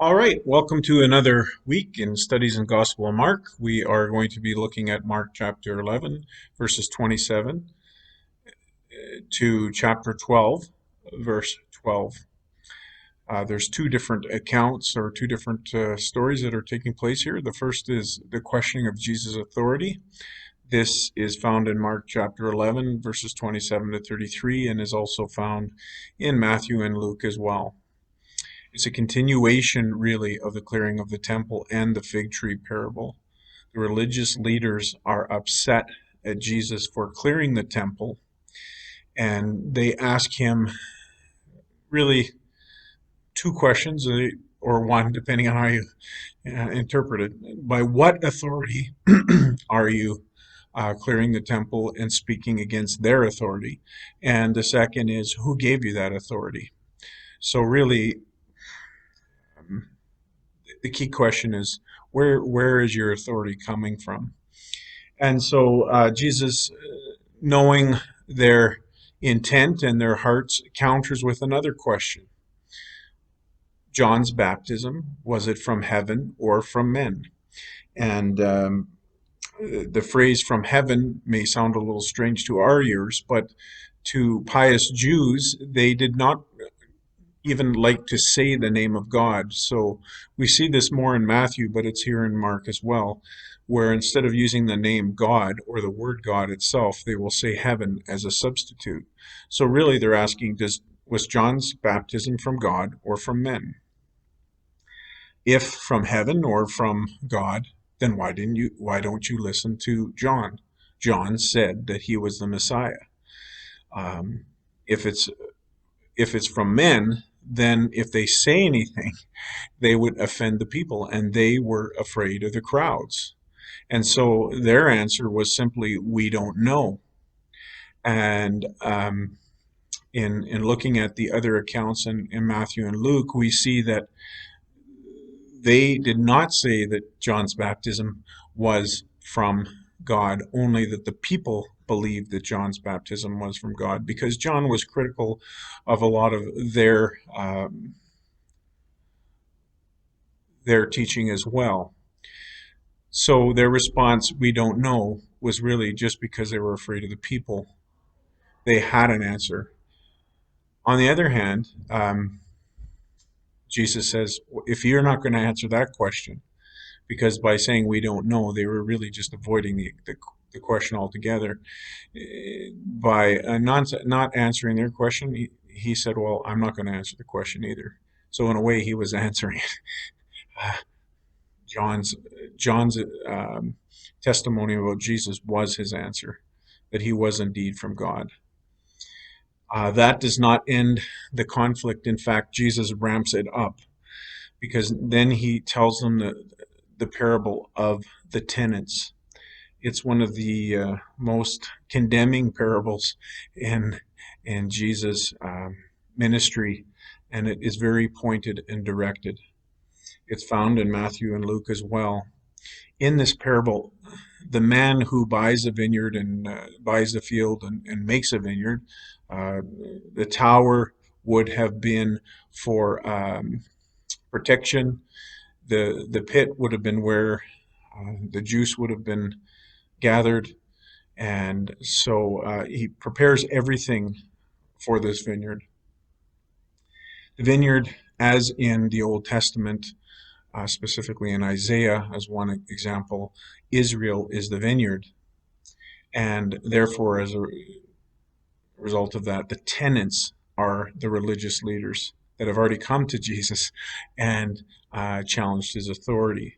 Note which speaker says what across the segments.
Speaker 1: All right, welcome to another week in Studies in Gospel of Mark. We are going to be looking at Mark chapter 11, verses 27 to chapter 12, verse 12. There's two different accounts or two different stories that are taking place here. The first is the questioning of Jesus' authority. This is found in Mark chapter 11, verses 27 to 33, and is also found in Matthew and Luke as well. It's a continuation, really, of the clearing of the temple and the fig tree parable. The religious leaders are upset at Jesus for clearing the temple, and they ask him really two questions, or one, depending on how you interpret it. By what authority are you clearing the temple and speaking against their authority? And the second is, who gave you that authority? So really, the key question is, where is your authority coming from? And so Jesus, knowing their intent and their hearts, counters with another question. John's baptism, was it from heaven or from men? And the phrase from heaven may sound a little strange to our ears, but to pious Jews, they did not even like to say the name of God. So we see this more in Matthew, but it's here in Mark as well, where instead of using the name God or the word God itself, they will say heaven as a substitute. So really they're asking, was John's baptism from God or from men? If from heaven or from God, then why don't you listen to John? John said that he was the Messiah. Um, if it's from men, then if they say anything, they would offend the people, and they were afraid of the crowds. And so their answer was simply, we don't know. And in looking at the other accounts in Matthew and Luke, we see that they did not say that John's baptism was from God, only that the people believed that John's baptism was from God, because John was critical of a lot of their teaching as well. So their response, we don't know, was really just because they were afraid of the people. They had an answer. On the other hand, Jesus says, if you're not going to answer that question, because by saying we don't know, they were really just avoiding the question altogether. By not answering their question, he said, well, I'm not going to answer the question either. So in a way, he was answering it. John's testimony about Jesus was his answer, that he was indeed from God. That does not end the conflict. In fact, Jesus ramps it up, because then he tells them the parable of the tenants. It's one of the most condemning parables in Jesus' ministry, and it is very pointed and directed. It's found in Matthew and Luke as well. In this parable, the man who buys a vineyard and buys a field and makes a vineyard, the tower would have been for protection. The pit would have been where the juice would have been gathered, and so he prepares everything for this vineyard. The vineyard, as in the Old Testament, specifically in Isaiah as one example, Israel is the vineyard. And therefore, as a result of that, the tenants are the religious leaders that have already come to Jesus and challenged his authority.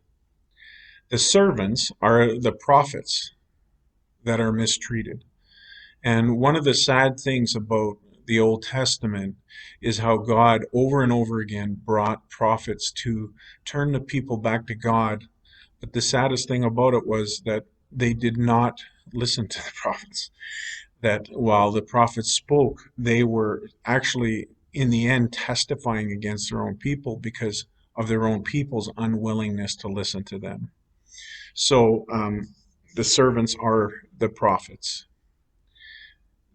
Speaker 1: The servants are the prophets that are mistreated. And one of the sad things about the Old Testament is how God over and over again brought prophets to turn the people back to God. But the saddest thing about it was that they did not listen to the prophets. That while the prophets spoke, they were actually, in the end, testifying against their own people because of their own people's unwillingness to listen to them. So the servants are the prophets.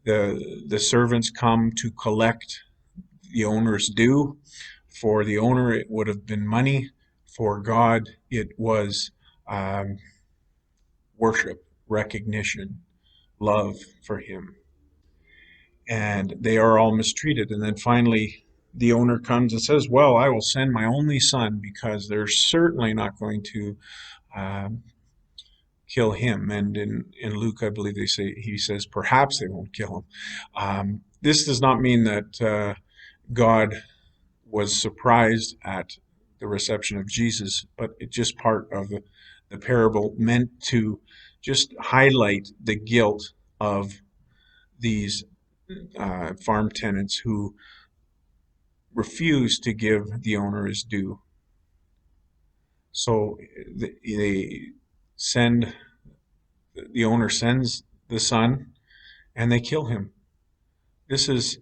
Speaker 1: The servants come to collect the owner's due For the owner, it would have been money. For God, it was worship, recognition, love for him. And they are all mistreated. And then finally, the owner comes and says, well, I will send my only son because they're certainly not going to kill him. And in Luke, I believe he says, perhaps they won't kill him. This does not mean that God was surprised at the reception of Jesus, but it's just part of the parable meant to just highlight the guilt of these farm tenants who refuse to give the owner his due. So the owner sends the son and they kill him. This is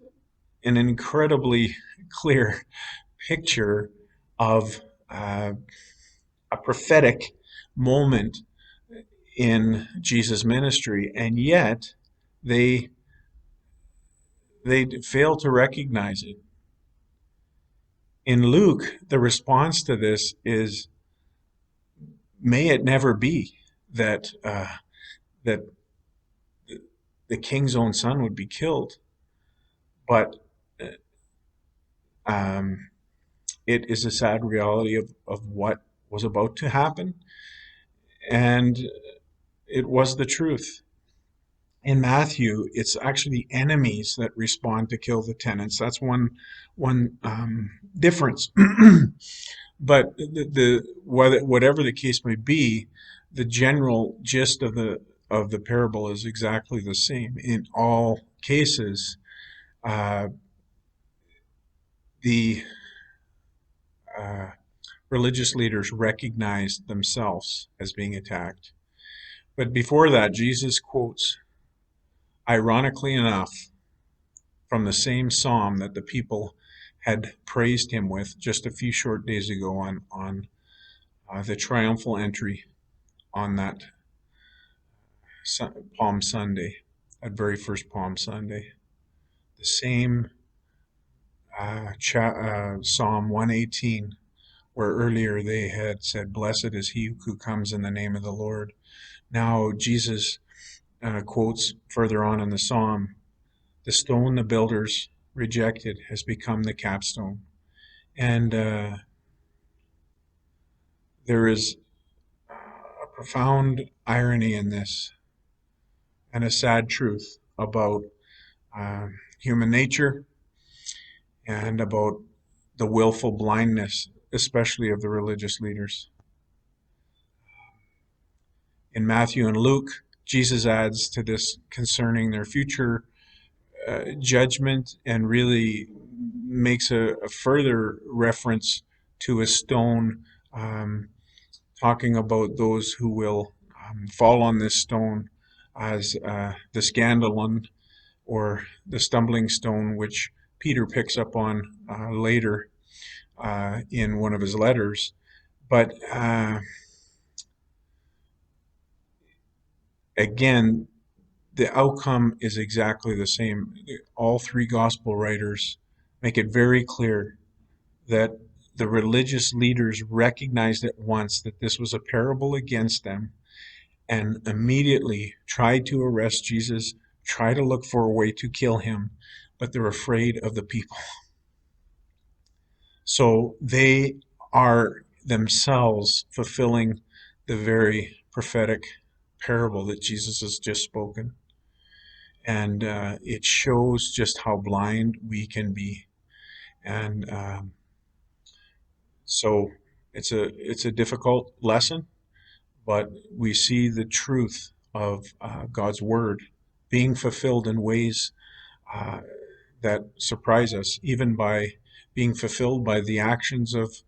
Speaker 1: an incredibly clear picture of a prophetic moment in Jesus' ministry, and yet they fail to recognize it. In Luke, the response to this is, may it never be that that the king's own son would be killed, but it is a sad reality of what was about to happen, and it was the truth. In Matthew, it's actually the enemies that respond to kill the tenants. That's one difference. But whatever the case may be, the general gist of the parable is exactly the same in all cases. The religious leaders recognized themselves as being attacked. But before that, Jesus quotes, ironically enough, from the same psalm that the people had praised him with just a few short days ago on the triumphal entry on that Palm Sunday, that very first Palm Sunday. The same Psalm 118, where earlier they had said, blessed is he who comes in the name of the Lord. Now Jesus quotes further on in the psalm, the stone the builders rejected has become the capstone. And there is a profound irony in this and a sad truth about human nature and about the willful blindness, especially of the religious leaders. In Matthew and Luke, Jesus adds to this concerning their future judgment and really makes a further reference to a stone, talking about those who will fall on this stone as the scandalon or the stumbling stone, which Peter picks up on later in one of his letters. But again, the outcome is exactly the same. All three gospel writers make it very clear that the religious leaders recognized at once that this was a parable against them and immediately tried to arrest Jesus, try to look for a way to kill him, but they're afraid of the people. So they are themselves fulfilling the very prophetic parable that Jesus has just spoken. And it shows just how blind we can be. And so it's a difficult lesson, but we see the truth of God's word being fulfilled in ways that surprise us, even by being fulfilled by the actions of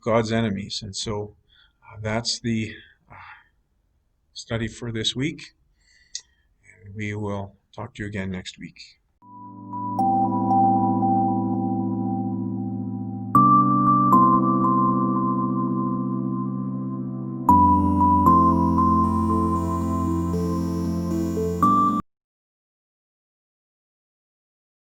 Speaker 1: God's enemies. And so that's the study for this week. And we will talk to you again next week.